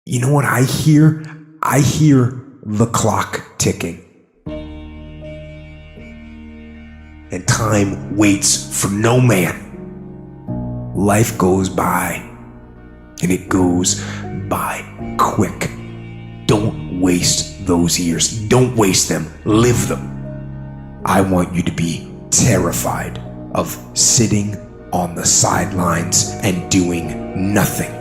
You know what I hear? I hear the clock ticking. And time waits for no man. Life goes by, and it goes by quick. Don't waste those years. Don't waste them. Live them. I want you to be terrified of sitting on the sidelines and doing nothing.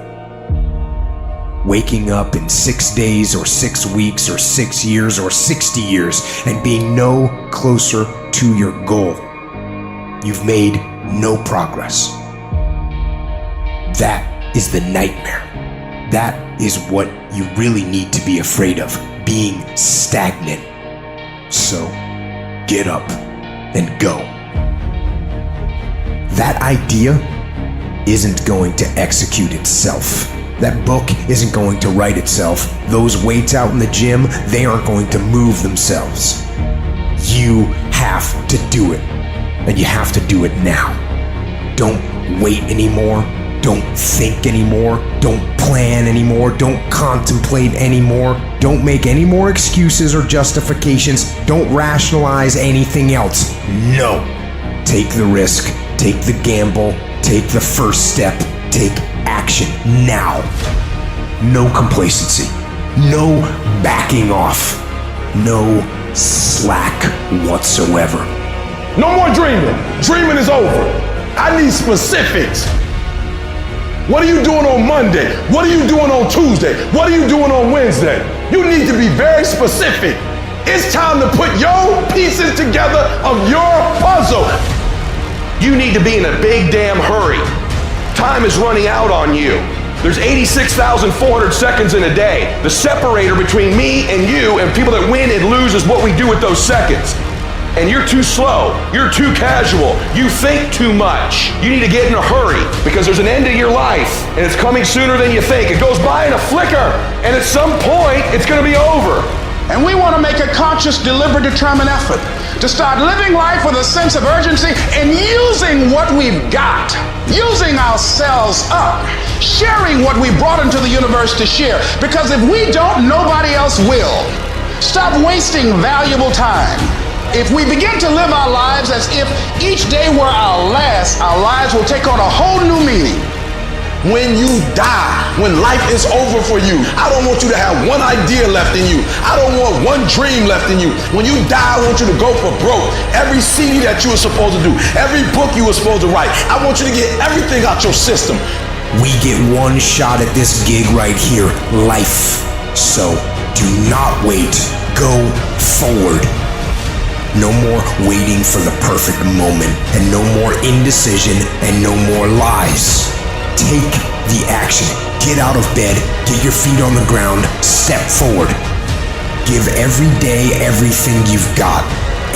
Waking up in 6 days or 6 weeks or 6 years or 60 years and being no closer to your goal. You've made no progress. That is the nightmare. That is what you really need to be afraid of, being stagnant. So, get up and go. That idea isn't going to execute itself. That book isn't going to write itself. Those weights out in the gym, they aren't going to move themselves. You have to do it, and you have to do it now. Don't wait anymore. Don't think anymore. Don't plan anymore. Don't contemplate anymore. Don't make any more excuses or justifications. Don't rationalize anything else. No. Take the risk. Take the gamble. Take the first step. Take action now. No complacency. No backing off. No slack whatsoever. No more dreaming. Dreaming is over. I need specifics. What are you doing on Monday? What are you doing on Tuesday? What are you doing on Wednesday? You need to be very specific. It's time to put your pieces together of your puzzle. You need to be in a big damn hurry. Time is running out on you. There's 86,400 seconds in a day. The separator between me and you and people that win and lose is what we do with those seconds. And you're too slow, you're too casual, you think too much. You need to get in a hurry because there's an end to your life and it's coming sooner than you think. It goes by in a flicker and at some point it's gonna be over. And we want to make a conscious, deliberate, determined effort to start living life with a sense of urgency and using what we've got, using ourselves up, sharing what we brought into the universe to share. Because if we don't, nobody else will. Stop wasting valuable time. If we begin to live our lives as if each day were our last, our lives will take on a whole new meaning. When you die, when life is over for you, I don't want you to have one idea left in you. I don't want one dream left in you. When you die, I want you to go for broke. Every CD that you were supposed to do, every book you were supposed to write, I want you to get everything out your system. We get one shot at this gig right here, life. So do not wait. Go forward. No more waiting for the perfect moment, and no more indecision, and no more lies. Take the action. Get out of bed, get your feet on the ground, step forward. Give every day everything you've got.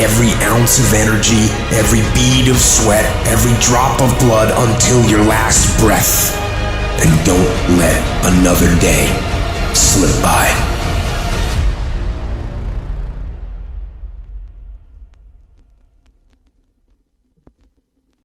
Every ounce of energy, every bead of sweat, every drop of blood until your last breath. And don't let another day slip by.